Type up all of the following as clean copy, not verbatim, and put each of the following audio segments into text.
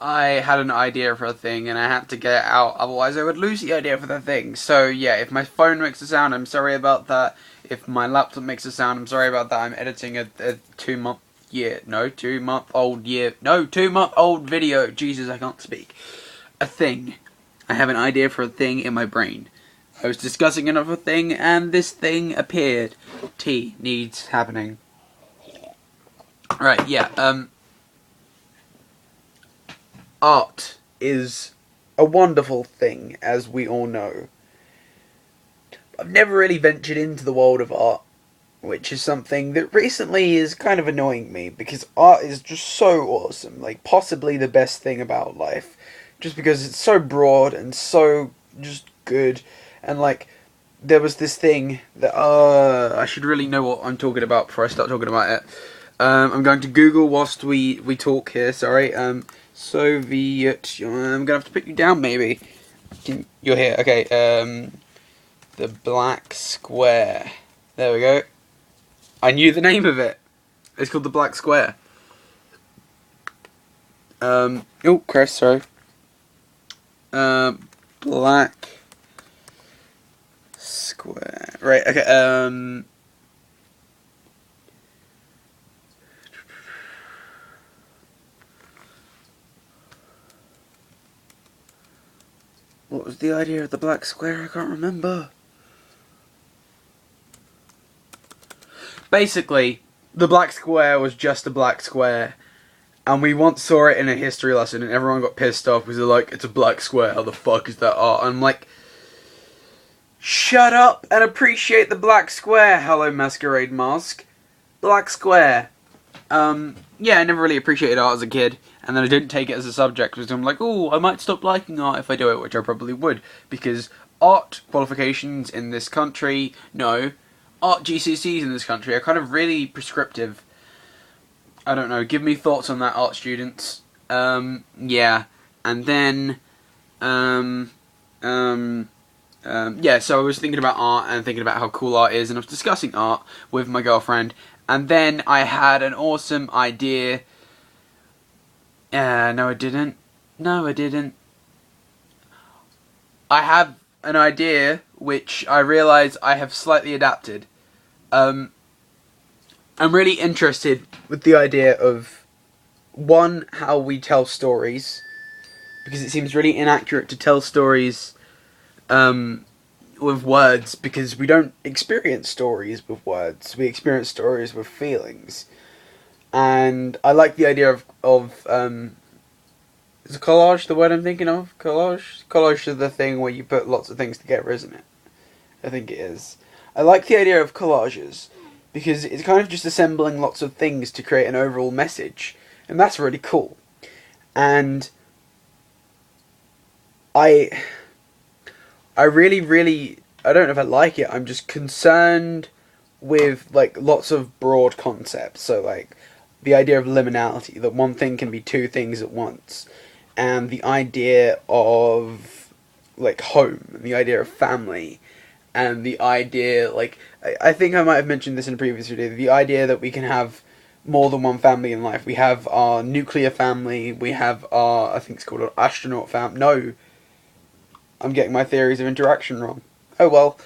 I had an idea for a thing and I had to get it out, otherwise I would lose the idea for the thing. So yeah, if my phone makes a sound, I'm sorry about that. If my laptop makes a sound, I'm sorry about that. I'm editing a 2 month no, 2 month old no, 2 month old video. Jesus, I can't speak. A thing. I have an idea for a thing in my brain. I was discussing another thing and this thing appeared. Tea needs happening. Right, yeah, art is a wonderful thing, as we all know. I've never really ventured into the world of art, which is something that recently is kind of annoying me, because art is just so awesome, like possibly the best thing about life, just because it's so broad and so just good, and like, there was this thing that, I should really know what I'm talking about before I start talking about it. I'm going to Google whilst we talk here, sorry. Soviet, I'm gonna have to put you down maybe. You're here, okay, the Black Square. There we go. I knew the name of it. It's called the Black Square. Oh, Chris, sorry. Black Square. Right, okay, what was the idea of the Black Square? I can't remember. Basically, the Black Square was just a black square, and we once saw it in a history lesson, and everyone got pissed off because they're like, it's a black square, how the fuck is that art? And I'm like, shut up and appreciate the black square, hello Masquerade Mask. Black Square. Yeah, I never really appreciated art as a kid, and then I didn't take it as a subject because I'm like, oh, I might stop liking art if I do it, which I probably would, because art qualifications in this country, no, art GCSEs in this country are kind of really prescriptive. I don't know, give me thoughts on that, art students. Yeah, and then, yeah, so I was thinking about art and thinking about how cool art is, and I was discussing art with my girlfriend, and then I had an awesome idea. No I didn't. No I didn't. I have an idea which I realise I have slightly adapted. I'm really interested with the idea of, one, how we tell stories, because it seems really inaccurate to tell stories with words, because we don't experience stories with words, we experience stories with feelings. And I like the idea of is collage the word I'm thinking of? Collage? Collage is the thing where you put lots of things together, isn't it? I think it is. I like the idea of collages, because it's kind of just assembling lots of things to create an overall message, and that's really cool. And I really, I don't know if I like it, I'm just concerned with, like, lots of broad concepts, so, like, the idea of liminality, that one thing can be two things at once, and the idea of, like, home, and the idea of family, and the idea, like, I think I might have mentioned this in a previous video, the idea that we can have more than one family in life. We have our nuclear family, we have our, I think it's called an astronaut family, no, I'm getting my theories of interaction wrong. Oh well,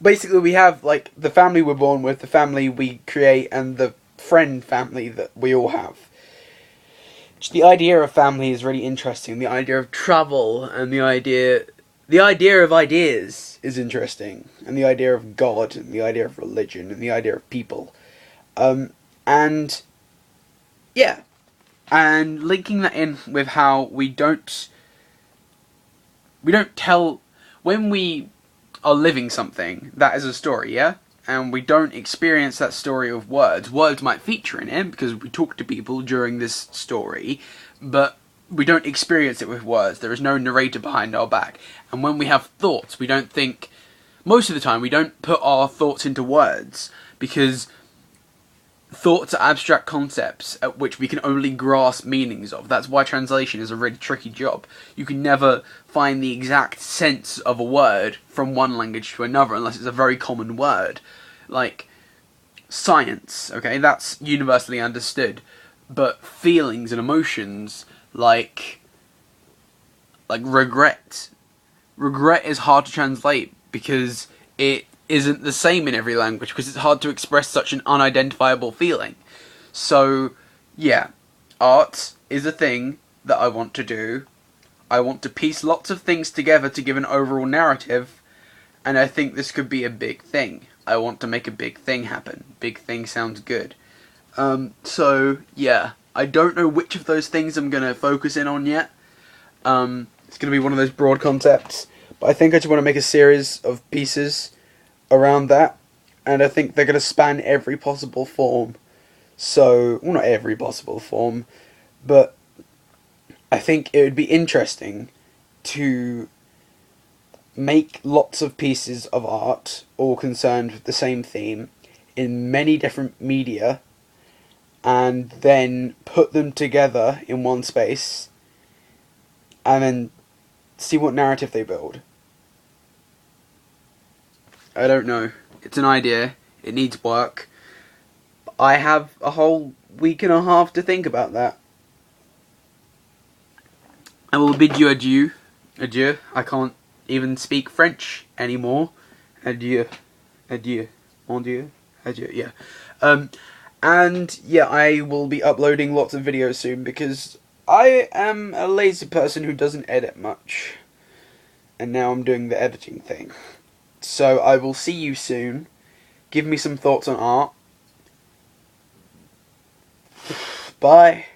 basically we have, like, the family we're born with, the family we create, and the friend family that we all have. Just the idea of family is really interesting, the idea of travel, and the idea of ideas is interesting, and the idea of God, and the idea of religion, and the idea of people. And yeah, and linking that in with how we don't tell, when we are living something, that is a story, yeah? And we don't experience that story with words. Words might feature in it, because we talk to people during this story, but we don't experience it with words. There is no narrator behind our back. And when we have thoughts, we don't think, most of the time, we don't put our thoughts into words, because thoughts are abstract concepts at which we can only grasp meanings of. That's why translation is a really tricky job. You can never find the exact sense of a word from one language to another unless it's a very common word. Like, science, okay, that's universally understood. But feelings and emotions, like regret. Regret is hard to translate because it isn't the same in every language, because it's hard to express such an unidentifiable feeling. So, yeah, art is a thing that I want to do. I want to piece lots of things together to give an overall narrative, and I think this could be a big thing. I want to make a big thing happen. Big thing sounds good. So, yeah, I don't know which of those things I'm going to focus in on yet. It's going to be one of those broad concepts, but I think I just want to make a series of pieces around that, and I think they're going to span every possible form. So, well, not every possible form, but I think it would be interesting to make lots of pieces of art, all concerned with the same theme, in many different media, and then put them together in one space, and then see what narrative they build. I don't know. It's an idea. It needs work. I have a whole week and a half to think about that. I will bid you adieu. Adieu. I can't even speak French anymore. Adieu. Adieu. Mon Dieu. Adieu. Yeah. And yeah, I will be uploading lots of videos soon because I am a lazy person who doesn't edit much. And now I'm doing the editing thing. So I will see you soon. Give me some thoughts on art. Bye.